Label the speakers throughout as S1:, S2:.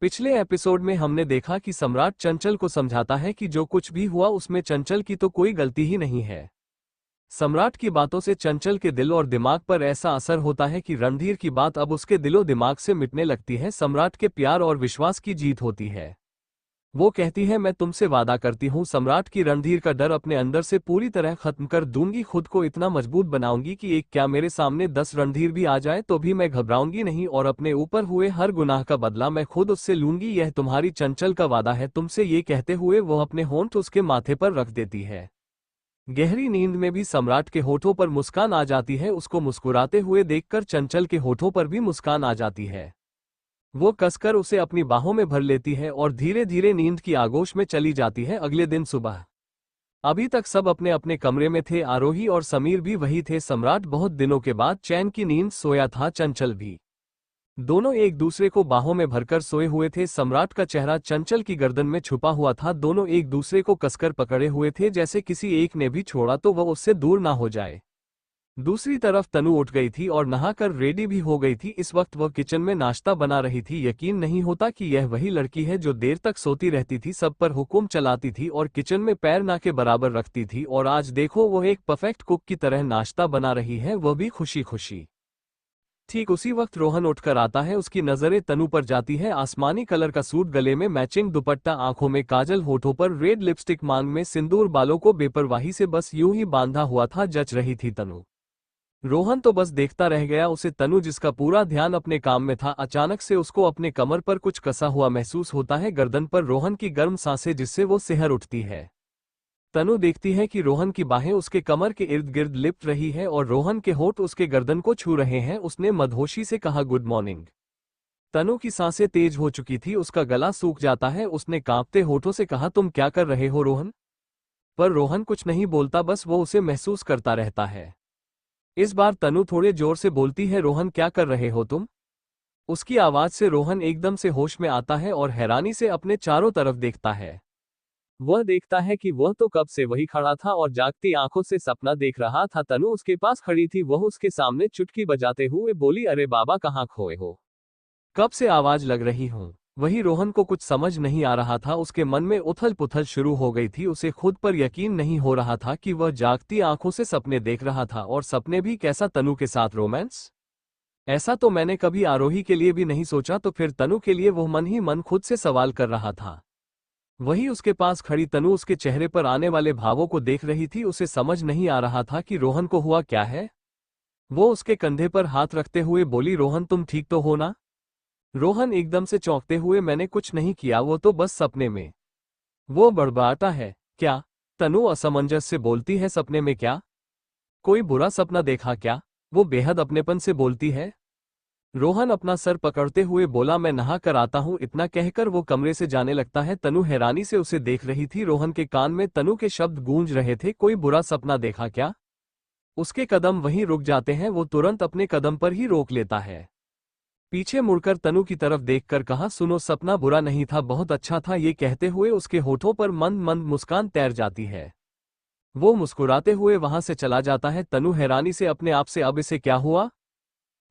S1: पिछले एपिसोड में हमने देखा कि सम्राट चंचल को समझाता है कि जो कुछ भी हुआ उसमें चंचल की तो कोई गलती ही नहीं है। सम्राट की बातों से चंचल के दिल और दिमाग पर ऐसा असर होता है कि रणधीर की बात अब उसके दिलो दिमाग से मिटने लगती है। सम्राट के प्यार और विश्वास की जीत होती है। वो कहती है, मैं तुमसे वादा करती हूँ। सम्राट की रणधीर का डर अपने अंदर से पूरी तरह खत्म कर दूंगी, खुद को इतना मजबूत बनाऊंगी कि एक क्या मेरे सामने 10 रणधीर भी आ जाए तो भी मैं घबराऊंगी नहीं और अपने ऊपर हुए हर गुनाह का बदला मैं खुद उससे लूंगी। यह तुम्हारी चंचल का वादा है तुमसे। ये कहते हुए वो अपने होंठ उसके माथे पर रख देती है। गहरी नींद में भी सम्राट के होठों पर मुस्कान आ जाती है। उसको मुस्कुराते हुए देखकर चंचल के होठों पर भी मुस्कान आ जाती है। वो कसकर उसे अपनी बाहों में भर लेती है और धीरे धीरे नींद की आगोश में चली जाती है। अगले दिन सुबह अभी तक सब अपने अपने कमरे में थे। आरोही और समीर भी वही थे। सम्राट बहुत दिनों के बाद चैन की नींद सोया था, चंचल भी। दोनों एक दूसरे को बाहों में भरकर सोए हुए थे। सम्राट का चेहरा चंचल की गर्दन में छुपा हुआ था। दोनों एक दूसरे को कसकर पकड़े हुए थे, जैसे किसी एक ने भी छोड़ा तो वह उससे दूर ना हो जाए। दूसरी तरफ तनु उठ गई थी और नहाकर रेडी भी हो गई थी। इस वक्त वह किचन में नाश्ता बना रही थी। यकीन नहीं होता कि यह वही लड़की है जो देर तक सोती रहती थी, सब पर हुक्म चलाती थी और किचन में पैर ना के बराबर रखती थी। और आज देखो वह एक परफेक्ट कुक की तरह नाश्ता बना रही है, वह भी खुशी खुशी। ठीक उसी वक्त रोहन उठकर आता है। उसकी नजरें तनु पर जाती है। आसमानी कलर का सूट, गले में मैचिंग दुपट्टा, आंखों में काजल, होठों पर रेड लिपस्टिक, मांग में सिंदूर, बालों को बेपरवाही से बस यूं ही बांधा हुआ था। जच रही थी तनु। रोहन तो बस देखता रह गया। उसे तनु, जिसका पूरा ध्यान अपने काम में था, अचानक से उसको अपने कमर पर कुछ कसा हुआ महसूस होता है। गर्दन पर रोहन की गर्म सांसें, जिससे वो सिहर उठती है। तनु देखती है कि रोहन की बाहें उसके कमर के इर्द गिर्द लिपट रही है और रोहन के होंठ उसके गर्दन को छू रहे हैं। उसने मदहोशी से कहा, गुड मॉर्निंग। तनु की सांसें तेज हो चुकी थी, उसका गला सूख जाता है। उसने कांपते होठों से कहा, तुम क्या कर रहे हो रोहन? पर रोहन कुछ नहीं बोलता, बस वो उसे महसूस करता रहता है। इस बार तनु थोड़े जोर से बोलती है, रोहन क्या कर रहे हो तुम? उसकी आवाज से रोहन एकदम से होश में आता है और हैरानी से अपने चारों तरफ देखता है। वह देखता है कि वह तो कब से वही खड़ा था और जागती आंखों से सपना देख रहा था। तनु उसके पास खड़ी थी। वह उसके सामने चुटकी बजाते हुए बोली, अरे बाबा, कहाँ खोए हो? कब से आवाज लग रही हूँ। वही रोहन को कुछ समझ नहीं आ रहा था। उसके मन में उथल पुथल शुरू हो गई थी। उसे खुद पर यकीन नहीं हो रहा था कि वह जागती आंखों से सपने देख रहा था, और सपने भी कैसा, तनु के साथ रोमांस? ऐसा तो मैंने कभी आरोही के लिए भी नहीं सोचा। तो फिर तनु के लिए? वो मन ही मन खुद से सवाल कर रहा था। वही उसके पास खड़ी तनु उसके चेहरे पर आने वाले भावों को देख रही थी। उसे समझ नहीं आ रहा था कि रोहन को हुआ क्या है। वो उसके कंधे पर हाथ रखते हुए बोली, रोहन तुम ठीक तो हो ना? रोहन एकदम से चौंकते हुए, मैंने कुछ नहीं किया, वो तो बस सपने में। वो बड़बड़ाता है। क्या? तनु असमंजस से बोलती है, सपने में क्या? कोई बुरा सपना देखा क्या? वो बेहद अपनेपन से बोलती है। रोहन अपना सर पकड़ते हुए बोला, मैं नहा कर आता हूँ। इतना कहकर वो कमरे से जाने लगता है। तनु हैरानी से उसे देख रही थी। रोहन के कान में तनु के शब्द गूंज रहे थे, कोई बुरा सपना देखा क्या? उसके कदम वहीं रुक जाते हैं। वो तुरंत अपने कदम पर ही रोक लेता है। पीछे मुड़कर तनु की तरफ देखकर कहा, सुनो, सपना बुरा नहीं था, बहुत अच्छा था। ये कहते हुए उसके होठों पर मंद मंद मुस्कान तैर जाती है। वो मुस्कुराते हुए वहां से चला जाता है। तनु हैरानी से अपने आप से, अब इसे क्या हुआ?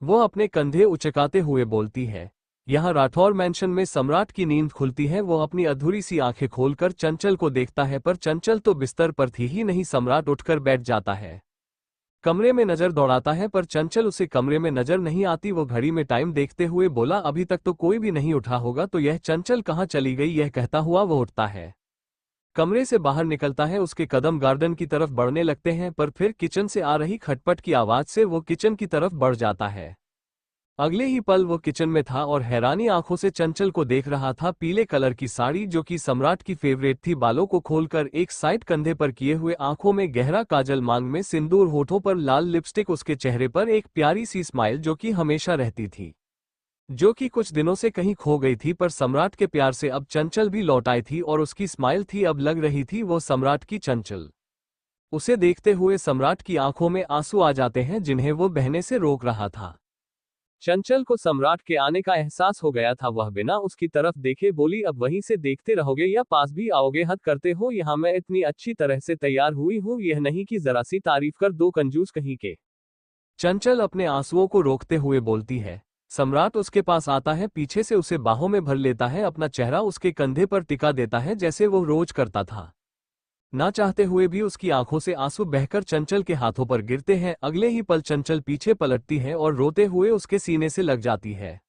S1: वो अपने कंधे उचकाते हुए बोलती है। यहाँ राठौर मैंशन में सम्राट की नींद खुलती है। वो अपनी अधूरी सी आंखें खोलकर चंचल को देखता है, पर चंचल तो बिस्तर पर थी ही नहीं। सम्राट उठकर बैठ जाता है। कमरे में नजर दौड़ाता है, पर चंचल उसे कमरे में नजर नहीं आती। वो घड़ी में टाइम देखते हुए बोला, अभी तक तो कोई भी नहीं उठा होगा, तो यह चंचल कहाँ चली गई? यह कहता हुआ वो उठता है, कमरे से बाहर निकलता है। उसके कदम गार्डन की तरफ बढ़ने लगते हैं, पर फिर किचन से आ रही खटपट की आवाज से वो किचन की तरफ बढ़ जाता है। अगले ही पल वो किचन में था और हैरानी आंखों से चंचल को देख रहा था। पीले कलर की साड़ी, जो कि सम्राट की फेवरेट थी, बालों को खोलकर एक साइड कंधे पर किए हुए, आंखों में गहरा काजल, मांग में सिंदूर, होठों पर लाल लिपस्टिक, उसके चेहरे पर एक प्यारी सी स्माइल जो कि हमेशा रहती थी, जो कि कुछ दिनों से कहीं खो गई थी। पर सम्राट के प्यार से अब चंचल भी लौट आई थी और उसकी स्माइल थी, अब लग रही थी वो सम्राट की। चंचल उसे देखते हुए सम्राट की आंखों में आंसू आ जाते हैं, जिन्हें वो बहने से रोक रहा था। चंचल को सम्राट के आने का एहसास हो गया था। वह बिना उसकी तरफ देखे बोली, अब वहीं से देखते रहोगे या पास भी आओगे? हद करते हो। यहाँ मैं इतनी अच्छी तरह से तैयार हुई हूँ, यह नहीं कि जरा सी तारीफ कर दो, कंजूस कहीं के। चंचल अपने आंसुओं को रोकते हुए बोलती है। सम्राट उसके पास आता है, पीछे से उसे बाहों में भर लेता है, अपना चेहरा उसके कंधे पर टिका देता है जैसे वो रोज करता था। ना चाहते हुए भी उसकी आंखों से आंसू बहकर चंचल के हाथों पर गिरते हैं। अगले ही पल चंचल पीछे पलटती है और रोते हुए उसके सीने से लग जाती है।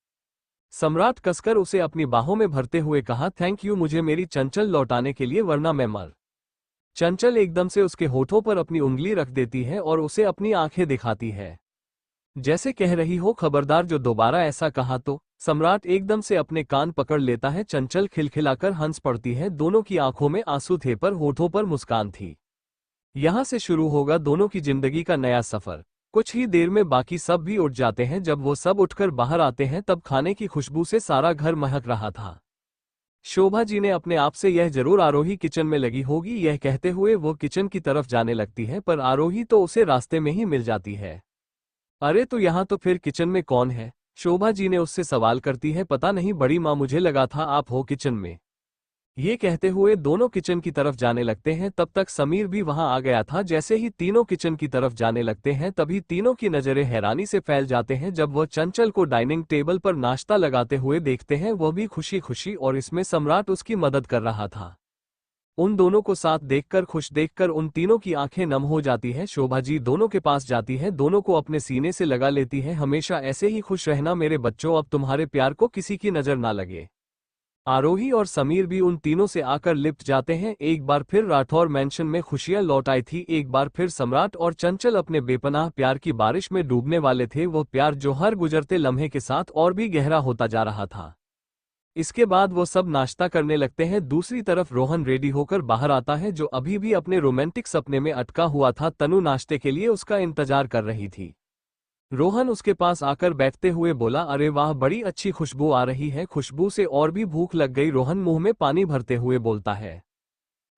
S1: सम्राट कसकर उसे अपनी बाहों में भरते हुए कहा, थैंक यू मुझे मेरी चंचल लौटाने के लिए, वरना मैं मर। चंचल एकदम से उसके होठों पर अपनी उंगली रख देती है और उसे अपनी आंखें दिखाती है, जैसे कह रही हो खबरदार जो दोबारा ऐसा कहा तो। सम्राट एकदम से अपने कान पकड़ लेता है। चंचल खिलखिलाकर हंस पड़ती है। दोनों की आंखों में आंसू थे पर होठों पर मुस्कान थी। यहां से शुरू होगा दोनों की जिंदगी का नया सफर। कुछ ही देर में बाकी सब भी उठ जाते हैं। जब वो सब उठकर बाहर आते हैं तब खाने की खुशबू से सारा घर महक रहा था। शोभा जी ने अपने आप से यह जरूर आरोही किचन में लगी होगी, यह कहते हुए वो किचन की तरफ जाने लगती है, पर आरोही तो उसे रास्ते में ही मिल जाती है। अरे तो यहाँ तो फिर किचन में कौन है? शोभा जी ने उससे सवाल करती है। पता नहीं बड़ी माँ, मुझे लगा था आप हो किचन में। ये कहते हुए दोनों किचन की तरफ जाने लगते हैं। तब तक समीर भी वहां आ गया था। जैसे ही तीनों किचन की तरफ जाने लगते हैं तभी तीनों की नजरें हैरानी से फैल जाते हैं जब वह चंचल को डाइनिंग टेबल पर नाश्ता लगाते हुए देखते हैं, वह भी खुशी खुशी, और इसमें सम्राट उसकी मदद कर रहा था। उन दोनों को साथ देखकर, खुश देखकर उन तीनों की आंखें नम हो जाती है। शोभा जी दोनों के पास जाती है, दोनों को अपने सीने से लगा लेती है। हमेशा ऐसे ही खुश रहना मेरे बच्चों, अब तुम्हारे प्यार को किसी की नजर ना लगे। आरोही और समीर भी उन तीनों से आकर लिपट जाते हैं। एक बार फिर राठौर मैंशन में खुशियां लौट आई थी। एक बार फिर सम्राट और चंचल अपने बेपनाह प्यार की बारिश में डूबने वाले थे। वो प्यार जो हर गुजरते लम्हे के साथ और भी गहरा होता जा रहा था। इसके बाद वो सब नाश्ता करने लगते हैं। दूसरी तरफ रोहन रेडी होकर बाहर आता है, जो अभी भी अपने रोमांटिक सपने में अटका हुआ था। तनु नाश्ते के लिए उसका इंतजार कर रही थी। रोहन उसके पास आकर बैठते हुए बोला, अरे वाह, बड़ी अच्छी खुशबू आ रही है। खुशबू से और भी भूख लग गई। रोहन मुंह में पानी भरते हुए बोलता है।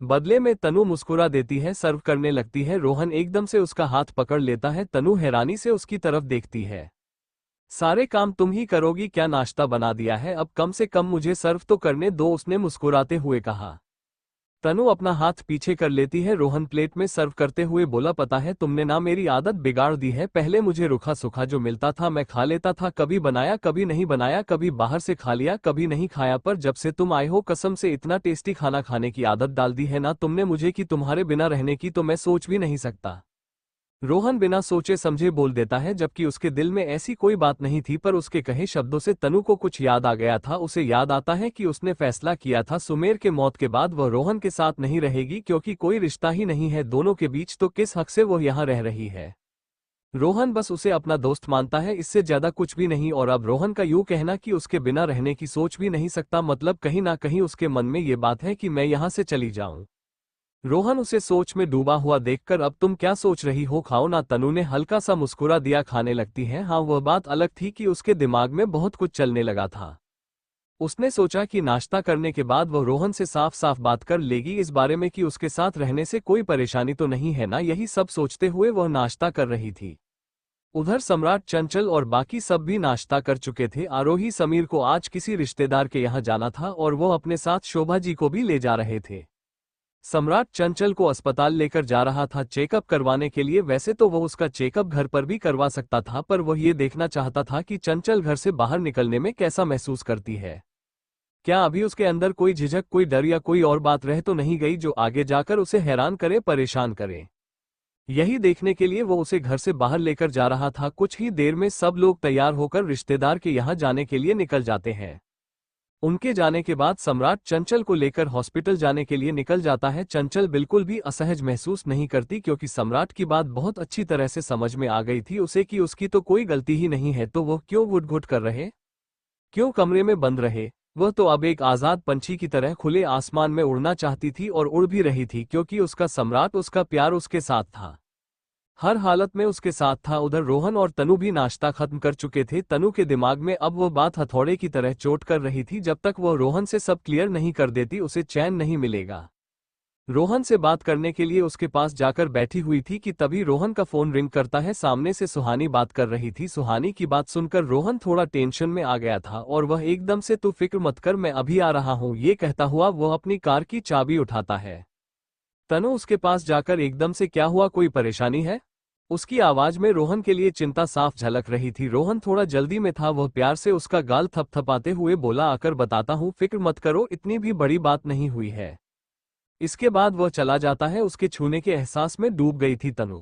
S1: बदले में तनु मुस्कुरा देती है, सर्व करने लगती है। रोहन एकदम से उसका हाथ पकड़ लेता है। तनु हैरानी से उसकी तरफ देखती है। सारे काम तुम ही करोगी क्या? नाश्ता बना दिया है, अब कम से कम मुझे सर्व तो करने दो, उसने मुस्कुराते हुए कहा। तनु अपना हाथ पीछे कर लेती है। रोहन प्लेट में सर्व करते हुए बोला, पता है तुमने ना मेरी आदत बिगाड़ दी है। पहले मुझे रूखा सूखा जो मिलता था मैं खा लेता था, कभी बनाया कभी नहीं बनाया, कभी बाहर से खा लिया कभी नहीं खाया, पर जब से तुम आए हो कसम से इतना टेस्टी खाना खाने की आदत डाल दी है ना तुमने मुझे कि तुम्हारे बिना रहने की तो मैं सोच भी नहीं सकता। रोहन बिना सोचे समझे बोल देता है, जबकि उसके दिल में ऐसी कोई बात नहीं थी, पर उसके कहे शब्दों से तनु को कुछ याद आ गया था। उसे याद आता है कि उसने फैसला किया था सुमेर के मौत के बाद वह रोहन के साथ नहीं रहेगी, क्योंकि कोई रिश्ता ही नहीं है दोनों के बीच, तो किस हक से वह यहाँ रह रही है। रोहन बस उसे अपना दोस्त मानता है, इससे ज्यादा कुछ भी नहीं। और अब रोहन का यूं कहना कि उसके बिना रहने की सोच भी नहीं सकता, मतलब कहीं ना कहीं उसके मन में ये बात है कि मैं यहाँ से चली जाऊं। रोहन उसे सोच में डूबा हुआ देखकर, अब तुम क्या सोच रही हो, खाओ ना। तनु ने हल्का सा मुस्कुरा दिया, खाने लगती है। हाँ, वह बात अलग थी कि उसके दिमाग में बहुत कुछ चलने लगा था। उसने सोचा कि नाश्ता करने के बाद वह रोहन से साफ साफ बात कर लेगी इस बारे में कि उसके साथ रहने से कोई परेशानी तो नहीं है ना। यही सब सोचते हुए वह नाश्ता कर रही थी। उधर सम्राट, चंचल और बाकी सब भी नाश्ता कर चुके थे। आरोही समीर को आज किसी रिश्तेदार के यहाँ जाना था और वो अपने साथ शोभा जी को भी ले जा रहे थे। सम्राट चंचल को अस्पताल लेकर जा रहा था चेकअप करवाने के लिए। वैसे तो वह उसका चेकअप घर पर भी करवा सकता था, पर वह ये देखना चाहता था कि चंचल घर से बाहर निकलने में कैसा महसूस करती है। क्या अभी उसके अंदर कोई झिझक, कोई डर या कोई और बात रह तो नहीं गई जो आगे जाकर उसे हैरान करे, परेशान करे। यही देखने के लिए वो उसे घर से बाहर लेकर जा रहा था। कुछ ही देर में सब लोग तैयार होकर रिश्तेदार के यहाँ जाने के लिए निकल जाते हैं। उनके जाने के बाद सम्राट चंचल को लेकर हॉस्पिटल जाने के लिए निकल जाता है। चंचल बिल्कुल भी असहज महसूस नहीं करती, क्योंकि सम्राट की बात बहुत अच्छी तरह से समझ में आ गई थी उसे कि उसकी तो कोई गलती ही नहीं है, तो वह क्यों घुट-घुट कर रहे, क्यों कमरे में बंद रहे। वह तो अब एक आजाद पंछी की तरह खुले आसमान में उड़ना चाहती थी, और उड़ भी रही थी, क्योंकि उसका सम्राट, उसका प्यार उसके साथ था, हर हालत में उसके साथ था। उधर रोहन और तनु भी नाश्ता खत्म कर चुके थे। तनु के दिमाग में अब वो बात हथौड़े की तरह चोट कर रही थी। जब तक वह रोहन से सब क्लियर नहीं कर देती उसे चैन नहीं मिलेगा। रोहन से बात करने के लिए उसके पास जाकर बैठी हुई थी कि तभी रोहन का फोन रिंग करता है। सामने से सुहानी बात कर रही थी। सुहानी की बात सुनकर रोहन थोड़ा टेंशन में आ गया था, और वह एकदम से, तू फिक्र मत कर, मैं अभी आ रहा हूं, ये कहता हुआ वह अपनी कार की चाबी उठाता है। तनु उसके पास जाकर एकदम से, क्या हुआ, कोई परेशानी है? उसकी आवाज में रोहन के लिए चिंता साफ झलक रही थी। रोहन थोड़ा जल्दी में था। वह प्यार से उसका गाल थपथपाते हुए बोला, आकर बताता हूँ, फिक्र मत करो, इतनी भी बड़ी बात नहीं हुई है। इसके बाद वह चला जाता है। उसके छूने के एहसास में डूब गई थी तनु।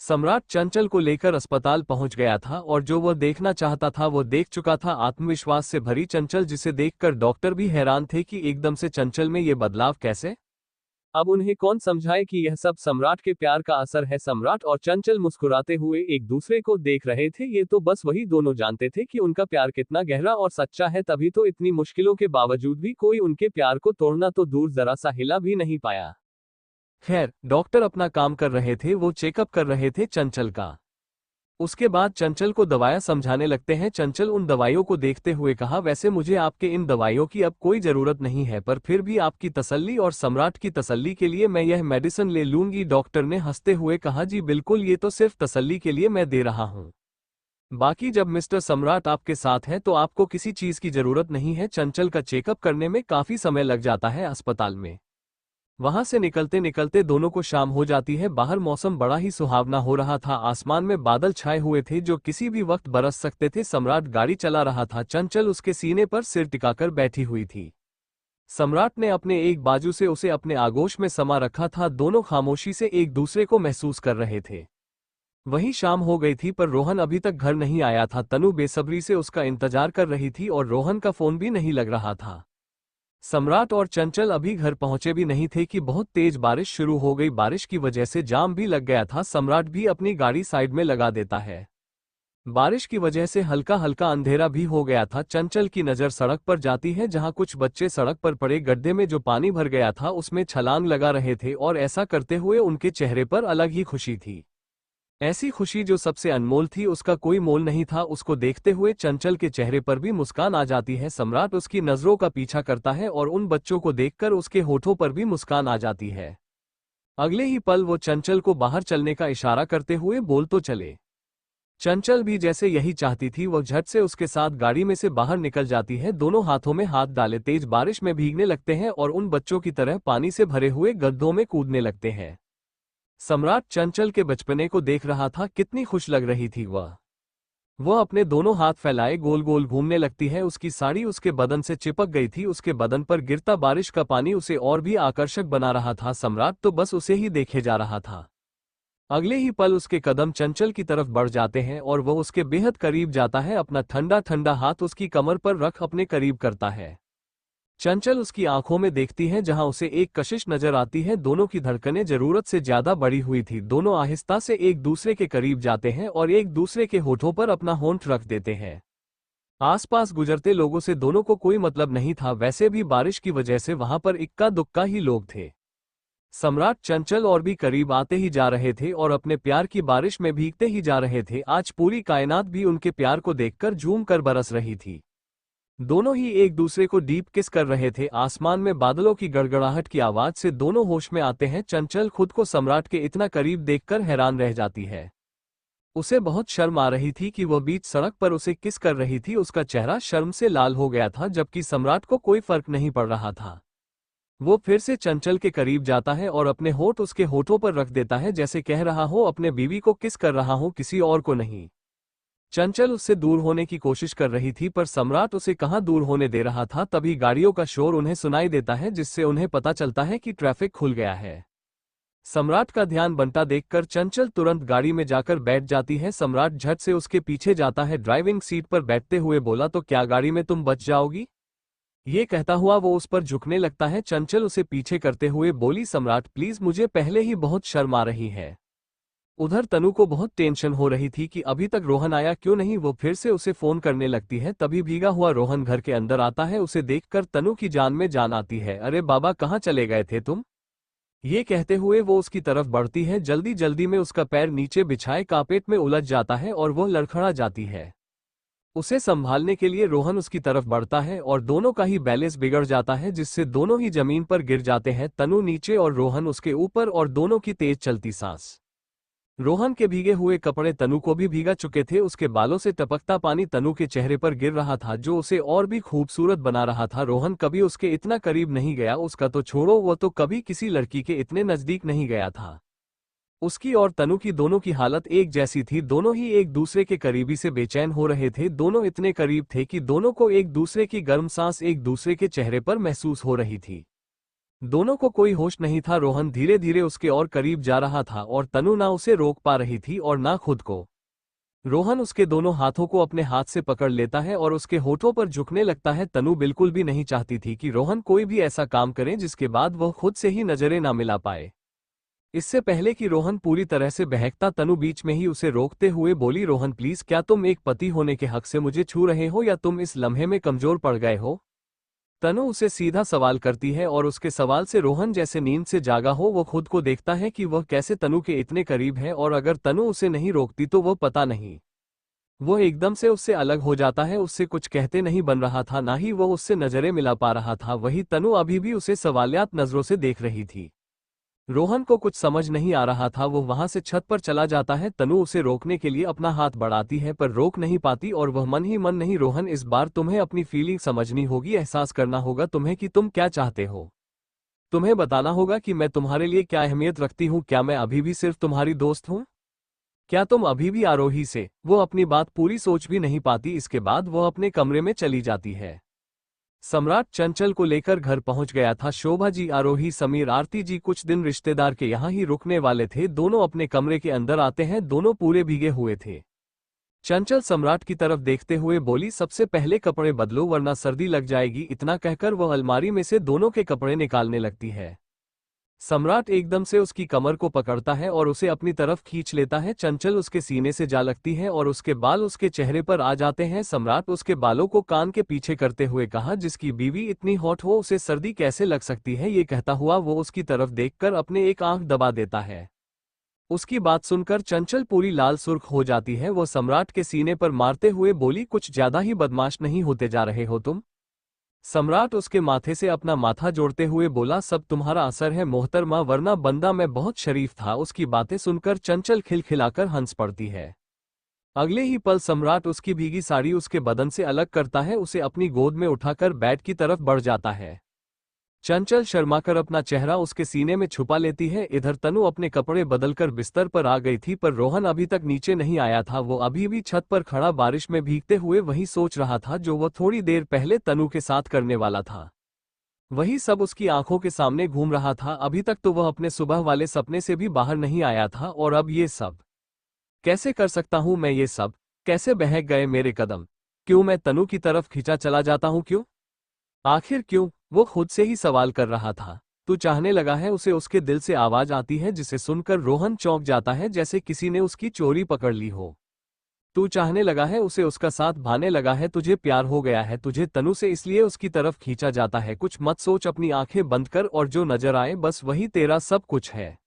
S1: सम्राट चंचल को लेकर अस्पताल पहुंच गया था और जो वह देखना चाहता था वो देख चुका था। आत्मविश्वास से भरी चंचल, जिसे देखकर डॉक्टर भी हैरान थे कि एकदम से चंचल में ये बदलाव कैसे। अब उन्हें कौन समझाए कि यह सब सम्राट के प्यार का असर है। सम्राट और चंचल मुस्कुराते हुए एक दूसरे को देख रहे थे। ये तो बस वही दोनों जानते थे कि उनका प्यार कितना गहरा और सच्चा है। तभी तो इतनी मुश्किलों के बावजूद भी कोई उनके प्यार को तोड़ना तो दूर जरा सा हिला भी नहीं पाया। खैर, डॉक्टर अपना काम कर रहे थे। वो चेकअप कर रहे थे चंचल का। उसके बाद चंचल को दवाएं समझाने लगते हैं। चंचल उन दवाइयों को देखते हुए कहा, वैसे मुझे आपके इन दवाइयों की अब कोई जरूरत नहीं है, पर फिर भी आपकी तसल्ली और सम्राट की तसल्ली के लिए मैं यह मेडिसिन ले लूंगी। डॉक्टर ने हंसते हुए कहा, जी बिल्कुल, ये तो सिर्फ तसल्ली के लिए मैं दे रहा हूं। बाकी जब मिस्टर सम्राट आपके साथ है तो आपको किसी चीज की जरूरत नहीं है। चंचल का चेकअप करने में काफी समय लग जाता है अस्पताल में। वहां से निकलते निकलते दोनों को शाम हो जाती है। बाहर मौसम बड़ा ही सुहावना हो रहा था। आसमान में बादल छाए हुए थे जो किसी भी वक्त बरस सकते थे। सम्राट गाड़ी चला रहा था। चंचल उसके सीने पर सिर टिकाकर बैठी हुई थी। सम्राट ने अपने एक बाजू से उसे अपने आगोश में समा रखा था। दोनों खामोशी से एक दूसरे को महसूस कर रहे थे। वहीं शाम हो गई थी पर रोहन अभी तक घर नहीं आया था। तनु बेसब्री से उसका इंतजार कर रही थी और रोहन का फोन भी नहीं लग रहा था। सम्राट और चंचल अभी घर पहुंचे भी नहीं थे कि बहुत तेज बारिश शुरू हो गई। बारिश की वजह से जाम भी लग गया था। सम्राट भी अपनी गाड़ी साइड में लगा देता है। बारिश की वजह से हल्का हल्का अंधेरा भी हो गया था। चंचल की नज़र सड़क पर जाती है जहां कुछ बच्चे सड़क पर पड़े गड्ढे में जो पानी भर गया था उसमें छलांग लगा रहे थे और ऐसा करते हुए उनके चेहरे पर अलग ही खुशी थी। ऐसी खुशी जो सबसे अनमोल थी, उसका कोई मोल नहीं था। उसको देखते हुए चंचल के चेहरे पर भी मुस्कान आ जाती है। सम्राट उसकी नजरों का पीछा करता है और उन बच्चों को देखकर उसके होठों पर भी मुस्कान आ जाती है। अगले ही पल वो चंचल को बाहर चलने का इशारा करते हुए बोल तो चले। चंचल भी जैसे यही चाहती थी। वह झट से उसके साथ गाड़ी में से बाहर निकल जाती है। दोनों हाथों में हाथ डाले तेज बारिश में भीगने लगते हैं और उन बच्चों की तरह पानी से भरे हुए गड्ढों में कूदने लगते हैं। सम्राट चंचल के बचपने को देख रहा था। कितनी खुश लग रही थी वह अपने दोनों हाथ फैलाए गोल गोल घूमने लगती है। उसकी साड़ी उसके बदन से चिपक गई थी। उसके बदन पर गिरता बारिश का पानी उसे और भी आकर्षक बना रहा था। सम्राट तो बस उसे ही देखे जा रहा था। अगले ही पल उसके कदम चंचल की तरफ बढ़ जाते हैं और वह उसके बेहद करीब जाता है। अपना ठंडा ठंडा हाथ उसकी कमर पर रख अपने करीब करता है। चंचल उसकी आंखों में देखती है जहां उसे एक कशिश नजर आती है। दोनों की धड़कनें जरूरत से ज्यादा बढ़ी हुई थी। दोनों आहिस्ता से एक दूसरे के करीब जाते हैं और एक दूसरे के होठों पर अपना होंठ रख देते हैं। आसपास गुजरते लोगों से दोनों को कोई मतलब नहीं था। वैसे भी बारिश की वजह से वहां पर इक्का दुक्का ही लोग थे। सम्राट चंचल और भी करीब आते ही जा रहे थे और अपने प्यार की बारिश में भीगते ही जा रहे थे। आज पूरी कायनात भी उनके प्यार को देखकर झूम कर बरस रही थी। दोनों ही एक दूसरे को डीप किस कर रहे थे। आसमान में बादलों की गड़गड़ाहट की आवाज से दोनों होश में आते हैं। चंचल खुद को सम्राट के इतना करीब देखकर हैरान रह जाती है। उसे बहुत शर्म आ रही थी कि वह बीच सड़क पर उसे किस कर रही थी। उसका चेहरा शर्म से लाल हो गया था जबकि सम्राट को कोई फर्क नहीं पड़ रहा था। वो फिर से चंचल के करीब जाता है और अपने होठ उसके होठों पर रख देता है, जैसे कह रहा हो अपने बीवी को किस कर रहा हूं, किसी और को नहीं। चंचल उससे दूर होने की कोशिश कर रही थी पर सम्राट उसे कहां दूर होने दे रहा था। तभी गाड़ियों का शोर उन्हें सुनाई देता है जिससे उन्हें पता चलता है कि ट्रैफिक खुल गया है। सम्राट का ध्यान बनता देखकर चंचल तुरंत गाड़ी में जाकर बैठ जाती है। सम्राट झट से उसके पीछे जाता है। ड्राइविंग सीट पर बैठते हुए बोला, तो क्या गाड़ी में तुम बच जाओगी? ये कहता हुआ वो उस पर झुकने लगता है। चंचल उसे पीछे करते हुए बोली, सम्राट प्लीज, मुझे पहले ही बहुत शर्म आ रही है। उधर तनु को बहुत टेंशन हो रही थी कि अभी तक रोहन आया क्यों नहीं। वो फिर से उसे फोन करने लगती है। तभी भीगा हुआ रोहन घर के अंदर आता है। उसे देखकर तनु की जान में जान आती है। अरे बाबा, कहाँ चले गए थे तुम? ये कहते हुए वो उसकी तरफ बढ़ती है। जल्दी जल्दी में उसका पैर नीचे बिछाए कारपेट में उलझ जाता है और वो लड़खड़ा जाती है। उसे संभालने के लिए रोहन उसकी तरफ बढ़ता है और दोनों का ही बैलेंस बिगड़ जाता है जिससे दोनों ही जमीन पर गिर जाते हैं। तनु नीचे और रोहन उसके ऊपर और दोनों की तेज चलती सांस। रोहन के भीगे हुए कपड़े तनु को भी भीगा चुके थे। उसके बालों से टपकता पानी तनु के चेहरे पर गिर रहा था जो उसे और भी खूबसूरत बना रहा था। रोहन कभी उसके इतना करीब नहीं गया। उसका तो छोड़ो, वो तो कभी किसी लड़की के इतने नजदीक नहीं गया था। उसकी और तनु की दोनों की हालत एक जैसी थी। दोनों ही एक दूसरे के करीबी से बेचैन हो रहे थे। दोनों इतने करीब थे कि दोनों को एक दूसरे की गर्म सांस एक दूसरे के चेहरे पर महसूस हो रही थी। दोनों को कोई होश नहीं था। रोहन धीरे धीरे उसके और करीब जा रहा था और तनु ना उसे रोक पा रही थी और ना खुद को। रोहन उसके दोनों हाथों को अपने हाथ से पकड़ लेता है और उसके होठों पर झुकने लगता है। तनु बिल्कुल भी नहीं चाहती थी कि रोहन कोई भी ऐसा काम करे जिसके बाद वह खुद से ही नजरें ना मिला पाए। इससे पहले कि रोहन पूरी तरह से बहकता, तनु बीच में ही उसे रोकते हुए बोली, रोहन प्लीज, क्या तुम एक पति होने के हक से मुझे छू रहे हो या तुम इस लम्हे में कमजोर पड़ गए हो? तनु उसे सीधा सवाल करती है और उसके सवाल से रोहन जैसे नींद से जागा हो। वो खुद को देखता है कि वह कैसे तनु के इतने करीब है और अगर तनु उसे नहीं रोकती तो वह पता नहीं वह एकदम से उससे अलग हो जाता है। उससे कुछ कहते नहीं बन रहा था, ना ही वह उससे नजरें मिला पा रहा था। वही तनु अभी भी उसे सवालियात नजरों से देख रही थी। रोहन को कुछ समझ नहीं आ रहा था। वो वहां से छत पर चला जाता है। तनु उसे रोकने के लिए अपना हाथ बढ़ाती है पर रोक नहीं पाती और वह मन ही मन, नहीं रोहन, इस बार तुम्हें अपनी फीलिंग समझनी होगी, एहसास करना होगा तुम्हें कि तुम क्या चाहते हो। तुम्हें बताना होगा कि मैं तुम्हारे लिए क्या अहमियत रखती हूँ। क्या मैं अभी भी सिर्फ तुम्हारी दोस्त हूँ? क्या तुम अभी भी आरोही से? वो अपनी बात पूरी सोच भी नहीं पाती। इसके बाद वो अपने कमरे में चली जाती है। सम्राट चंचल को लेकर घर पहुंच गया था। शोभा जी, आरोही, समीर, आरती जी कुछ दिन रिश्तेदार के यहाँ ही रुकने वाले थे। दोनों अपने कमरे के अंदर आते हैं। दोनों पूरे भीगे हुए थे। चंचल सम्राट की तरफ देखते हुए बोली, सबसे पहले कपड़े बदलो वरना सर्दी लग जाएगी। इतना कहकर वह अलमारी में से दोनों के कपड़े निकालने लगती है। सम्राट एकदम से उसकी कमर को पकड़ता है और उसे अपनी तरफ खींच लेता है। चंचल उसके सीने से जा लगती है और उसके बाल उसके चेहरे पर आ जाते हैं। सम्राट उसके बालों को कान के पीछे करते हुए कहा, जिसकी बीवी इतनी हॉट हो उसे सर्दी कैसे लग सकती है? ये कहता हुआ वो उसकी तरफ देखकर अपने एक आंख दबा देता है। उसकी बात सुनकर चंचल पूरी लाल सुर्ख हो जाती है। वो सम्राट के सीने पर मारते हुए बोली, कुछ ज्यादा ही बदमाश नहीं होते जा रहे हो तुम? सम्राट उसके माथे से अपना माथा जोड़ते हुए बोला, सब तुम्हारा असर है मोहतरमा, वरना बंदा मैं बहुत शरीफ था। उसकी बातें सुनकर चंचल खिलखिलाकर हंस पड़ती है। अगले ही पल सम्राट उसकी भीगी साड़ी उसके बदन से अलग करता है, उसे अपनी गोद में उठाकर बेड की तरफ बढ़ जाता है। चंचल शर्माकर अपना चेहरा उसके सीने में छुपा लेती है। इधर तनु अपने कपड़े बदलकर बिस्तर पर आ गई थी पर रोहन अभी तक नीचे नहीं आया था। वो अभी भी छत पर खड़ा बारिश में भीगते हुए वही सोच रहा था जो वह थोड़ी देर पहले तनु के साथ करने वाला था। वही सब उसकी आंखों के सामने घूम रहा था। अभी तक तो वह अपने सुबह वाले सपने से भी बाहर नहीं आया था और अब ये सब कैसे कर सकता हूं मैं? ये सब कैसे बहक गए मेरे कदम? क्यों मैं तनु की तरफ खींचा चला जाता हूं? क्यों? आखिर क्यों? वो खुद से ही सवाल कर रहा था। तू चाहने लगा है उसे? उसके दिल से आवाज आती है जिसे सुनकर रोहन चौंक जाता है, जैसे किसी ने उसकी चोरी पकड़ ली हो। तू चाहने लगा है उसे? उसका साथ भाने लगा है? तुझे प्यार हो गया है तुझे तनु से, इसलिए उसकी तरफ खींचा जाता है? कुछ मत सोच, अपनी आंखें बंद कर और जो नजर आए बस वही तेरा सब कुछ है।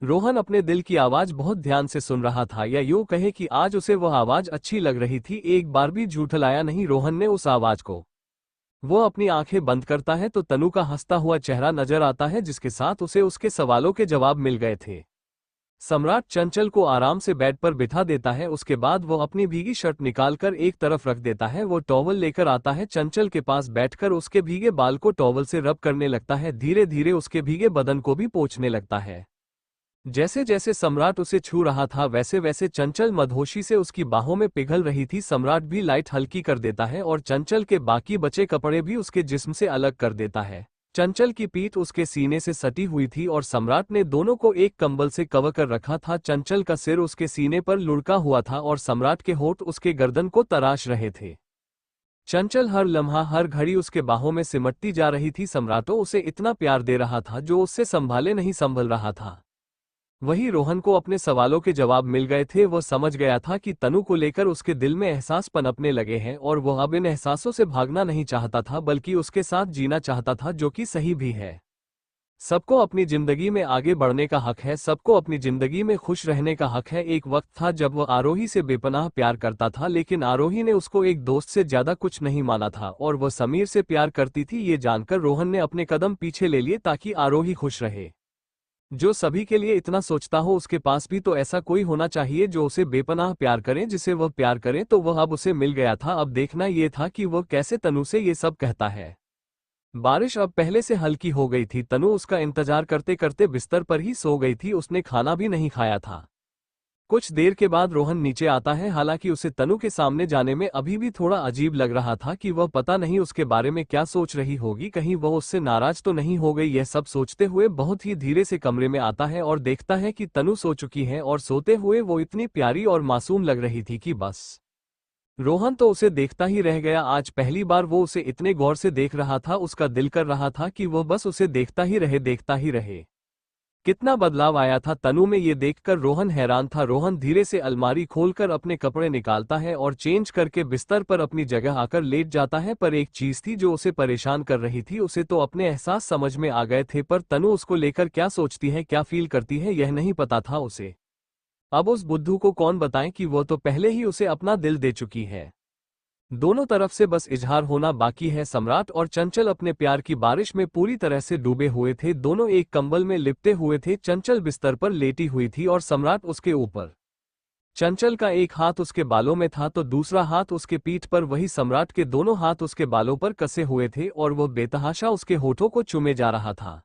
S1: रोहन अपने दिल की आवाज बहुत ध्यान से सुन रहा था, या यूं कहे कि आज उसे वह आवाज अच्छी लग रही थी। एक बार भी झूठलाया नहीं रोहन ने उस आवाज को। वो अपनी आंखें बंद करता है तो तनु का हंसता हुआ चेहरा नजर आता है, जिसके साथ उसे उसके सवालों के जवाब मिल गए थे। सम्राट चंचल को आराम से बेड पर बिठा देता है। उसके बाद वो अपनी भीगी शर्ट निकालकर एक तरफ रख देता है। वो टॉवल लेकर आता है, चंचल के पास बैठकर उसके भीगे बाल को टॉवल से रब करने लगता है। धीरे धीरे उसके भीगे बदन को भी पोंछने लगता है। जैसे जैसे सम्राट उसे छू रहा था वैसे वैसे चंचल मदहोशी से उसकी बाहों में पिघल रही थी। सम्राट भी लाइट हल्की कर देता है और चंचल के बाकी बचे कपड़े भी उसके जिस्म से अलग कर देता है। चंचल की पीठ उसके सीने से सटी हुई थी और सम्राट ने दोनों को एक कंबल से कवर कर रखा था। चंचल का सिर उसके सीने पर लुढ़का हुआ था और सम्राट के होंठ उसके गर्दन को तराश रहे थे। चंचल हर लम्हा हर घड़ी उसके बाहों में सिमटती जा रही थी। सम्राटो उसे इतना प्यार दे रहा था जो उससे संभाले नहीं संभल रहा था। वही रोहन को अपने सवालों के जवाब मिल गए थे। वह समझ गया था कि तनु को लेकर उसके दिल में एहसास पनपने लगे हैं और वह अब इन एहसासों से भागना नहीं चाहता था बल्कि उसके साथ जीना चाहता था, जो कि सही भी है। सबको अपनी जिंदगी में आगे बढ़ने का हक है, सबको अपनी जिंदगी में खुश रहने का हक है। एक वक्त था जब वह आरोही से बेपनाह प्यार करता था, लेकिन आरोही ने उसको एक दोस्त से ज्यादा कुछ नहीं माना था और वह समीर से प्यार करती थी। ये जानकर रोहन ने अपने कदम पीछे ले लिए ताकि आरोही खुश रहे। जो सभी के लिए इतना सोचता हो उसके पास भी तो ऐसा कोई होना चाहिए जो उसे बेपनाह प्यार करे, जिसे वह प्यार करे। तो वह अब उसे मिल गया था। अब देखना यह था कि वह कैसे तनु से ये सब कहता है। बारिश अब पहले से हल्की हो गई थी। तनु उसका इंतजार करते करते बिस्तर पर ही सो गई थी। उसने खाना भी नहीं खाया था। कुछ देर के बाद रोहन नीचे आता है। हालांकि उसे तनु के सामने जाने में अभी भी थोड़ा अजीब लग रहा था कि वह पता नहीं उसके बारे में क्या सोच रही होगी, कहीं वह उससे नाराज तो नहीं हो गई। यह सब सोचते हुए बहुत ही धीरे से कमरे में आता है और देखता है कि तनु सो चुकी है और सोते हुए वो इतनी प्यारी और मासूम लग रही थी कि बस रोहन तो उसे देखता ही रह गया। आज पहली बार वो उसे इतने गौर से देख रहा था। उसका दिल कर रहा था कि वह बस उसे देखता ही रहे, देखता ही रहे। कितना बदलाव आया था तनु में, ये देखकर रोहन हैरान था। रोहन धीरे से अलमारी खोलकर अपने कपड़े निकालता है और चेंज करके बिस्तर पर अपनी जगह आकर लेट जाता है। पर एक चीज थी जो उसे परेशान कर रही थी। उसे तो अपने एहसास समझ में आ गए थे, पर तनु उसको लेकर क्या सोचती है, क्या फील करती है, यह नहीं पता था उसे। अब उस बुद्धू को कौन बताए कि वो तो पहले ही उसे अपना दिल दे चुकी है। दोनों तरफ से बस इजहार होना बाकी है। सम्राट और चंचल अपने प्यार की बारिश में पूरी तरह से डूबे हुए थे। दोनों एक कंबल में लिपटे हुए थे। चंचल बिस्तर पर लेटी हुई थी और सम्राट उसके ऊपर। चंचल का एक हाथ उसके बालों में था तो दूसरा हाथ उसके पीठ पर। वही सम्राट के दोनों हाथ उसके बालों पर कसे हुए थे और वह बेतहाशा उसके होठों को चूमे जा रहा था।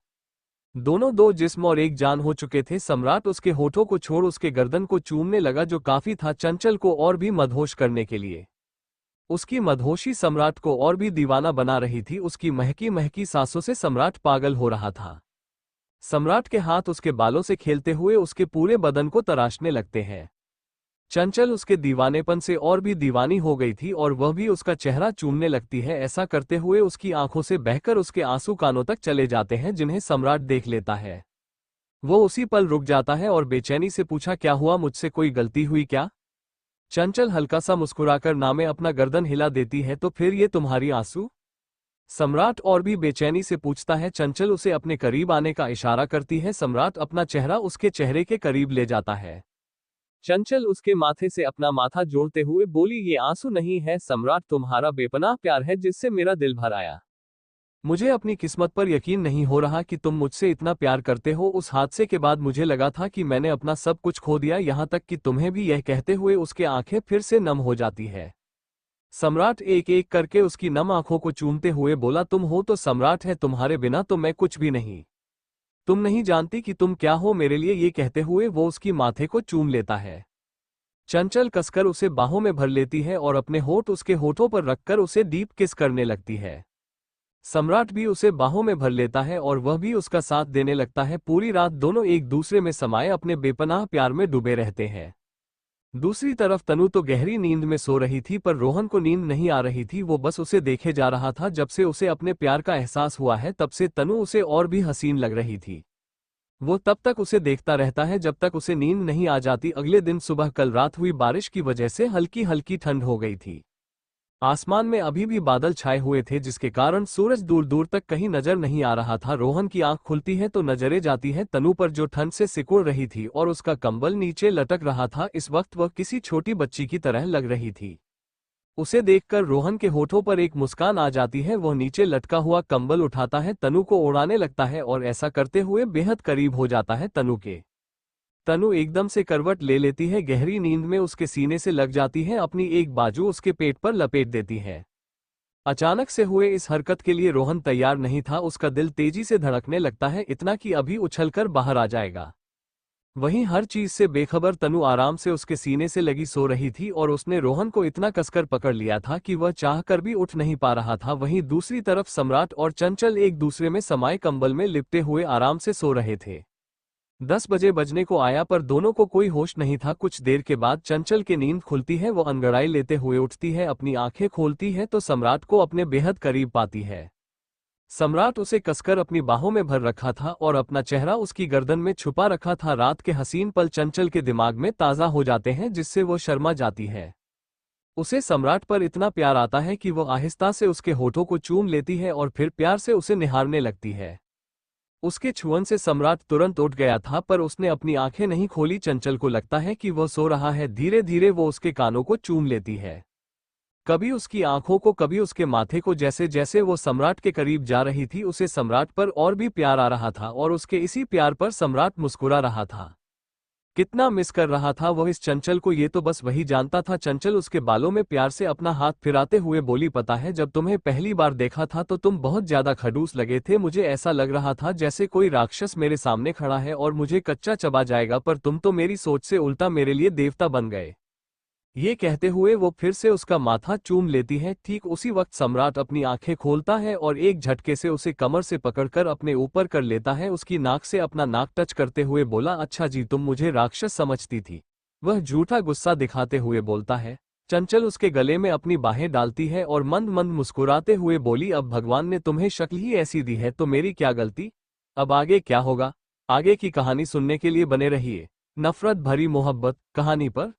S1: दोनों दो जिस्म और एक जान हो चुके थे। सम्राट उसके होठों को छोड़ उसके गर्दन को चूमने लगा, जो काफी था चंचल को और भी मदहोश करने के लिए। उसकी मदहोशी सम्राट को और भी दीवाना बना रही थी। उसकी महकी महकी सांसों से सम्राट पागल हो रहा था। सम्राट के हाथ उसके बालों से खेलते हुए उसके पूरे बदन को तराशने लगते हैं। चंचल उसके दीवानेपन से और भी दीवानी हो गई थी और वह भी उसका चेहरा चूमने लगती है। ऐसा करते हुए उसकी आंखों से बहकर उसके आंसू कानों तक चले जाते हैं, जिन्हें सम्राट देख लेता है। वो उसी पल रुक जाता है और बेचैनी से पूछा, क्या हुआ, मुझसे कोई गलती हुई क्या? चंचल हल्का सा मुस्कुराकर नामे अपना गर्दन हिला देती है, तो फिर ये तुम्हारी आंसू? सम्राट और भी बेचैनी से पूछता है। चंचल उसे अपने करीब आने का इशारा करती है। सम्राट अपना चेहरा उसके चेहरे के करीब ले जाता है। चंचल उसके माथे से अपना माथा जोड़ते हुए बोली, ये आंसू नहीं है सम्राट, तुम्हारा बेपनाह प्यार है जिससे मेरा दिल भर आया। मुझे अपनी किस्मत पर यकीन नहीं हो रहा कि तुम मुझसे इतना प्यार करते हो। उस हादसे के बाद मुझे लगा था कि मैंने अपना सब कुछ खो दिया, यहाँ तक कि तुम्हें भी। यह कहते हुए उसके आंखें फिर से नम हो जाती है। सम्राट एक एक करके उसकी नम आंखों को चूमते हुए बोला, तुम हो तो सम्राट है, तुम्हारे बिना तो मैं कुछ भी नहीं। तुम नहीं जानती कि तुम क्या हो मेरे लिए। ये कहते हुए वो उसकी माथे को चूम लेता है। चंचल कसकर उसे बाहों में भर लेती है और अपने होठ उसके होठों पर रखकर उसे डीप किस करने लगती है। सम्राट भी उसे बाहों में भर लेता है और वह भी उसका साथ देने लगता है। पूरी रात दोनों एक दूसरे में समाये अपने बेपनाह प्यार में डूबे रहते हैं। दूसरी तरफ तनु तो गहरी नींद में सो रही थी, पर रोहन को नींद नहीं आ रही थी। वो बस उसे देखे जा रहा था। जब से उसे अपने प्यार का एहसास हुआ है तब से तनु उसे और भी हसीन लग रही थी। वो तब तक उसे देखता रहता है जब तक उसे नींद नहीं आ जाती। अगले दिन सुबह कल रात हुई बारिश की वजह से हल्की हल्की ठंड हो गई थी। आसमान में अभी भी बादल छाए हुए थे, जिसके कारण सूरज दूर दूर तक कहीं नजर नहीं आ रहा था। रोहन की आंख खुलती है तो नजरें जाती है तनु पर, जो ठंड से सिकुड़ रही थी और उसका कंबल नीचे लटक रहा था। इस वक्त वह किसी छोटी बच्ची की तरह लग रही थी। उसे देखकर रोहन के होठों पर एक मुस्कान आ जाती है। वह नीचे लटका हुआ कंबल उठाता है, तनु को उड़ाने लगता है और ऐसा करते हुए बेहद करीब हो जाता है तनु के। तनु एकदम से करवट ले लेती है, गहरी नींद में उसके सीने से लग जाती है, अपनी एक बाजू उसके पेट पर लपेट देती है। अचानक से हुए इस हरकत के लिए रोहन तैयार नहीं था। उसका दिल तेजी से धड़कने लगता है, इतना कि अभी उछलकर बाहर आ जाएगा। वहीं हर चीज से बेखबर तनु आराम से उसके सीने से लगी सो रही थी और उसने रोहन को इतना कसकर पकड़ लिया था कि वह चाहकर भी उठ नहीं पा रहा था। वहीं दूसरी तरफ सम्राट और चंचल एक दूसरे में समाये कंबल में लिपटे हुए आराम से सो रहे थे। 10 बजे बजने को आया पर दोनों को कोई होश नहीं था। कुछ देर के बाद चंचल की नींद खुलती है। वो अंगड़ाई लेते हुए उठती है, अपनी आंखें खोलती है तो सम्राट को अपने बेहद करीब पाती है। सम्राट उसे कसकर अपनी बाहों में भर रखा था और अपना चेहरा उसकी गर्दन में छुपा रखा था। रात के हसीन पल चंचल के दिमाग में ताज़ा हो जाते हैं, जिससे वो शर्मा जाती है। उसे सम्राट पर इतना प्यार आता है कि वो आहिस्ता से उसके होठों को चूम लेती है और फिर प्यार से उसे निहारने लगती है। उसके छुअन से सम्राट तुरंत उठ गया था, पर उसने अपनी आंखें नहीं खोली। चंचल को लगता है कि वह सो रहा है। धीरे धीरे वो उसके कानों को चूम लेती है, कभी उसकी आंखों को, कभी उसके माथे को। जैसे जैसे वो सम्राट के करीब जा रही थी उसे सम्राट पर और भी प्यार आ रहा था और उसके इसी प्यार पर सम्राट मुस्कुरा रहा था। कितना मिस कर रहा था वो इस चंचल को, ये तो बस वही जानता था। चंचल उसके बालों में प्यार से अपना हाथ फिराते हुए बोली, पता है जब तुम्हें पहली बार देखा था तो तुम बहुत ज्यादा खड़ूस लगे थे। मुझे ऐसा लग रहा था जैसे कोई राक्षस मेरे सामने खड़ा है और मुझे कच्चा चबा जाएगा, पर तुम तो मेरी सोच से उल्टा मेरे लिए देवता बन गए। ये कहते हुए वो फिर से उसका माथा चूम लेती है। ठीक उसी वक्त सम्राट अपनी आंखें खोलता है और एक झटके से उसे कमर से पकड़कर अपने ऊपर कर लेता है। उसकी नाक से अपना नाक टच करते हुए बोला, अच्छा जी तुम मुझे राक्षस समझती थी। वह झूठा गुस्सा दिखाते हुए बोलता है। चंचल उसके गले में अपनी बाहें डालती है और मंद मंद मुस्कुराते हुए बोली, अब भगवान ने तुम्हें शक्ल ही ऐसी दी है तो मेरी क्या गलती। अब आगे क्या होगा, आगे की कहानी सुनने के लिए बने रहिए। नफरत भरी मोहब्बत कहानी पर।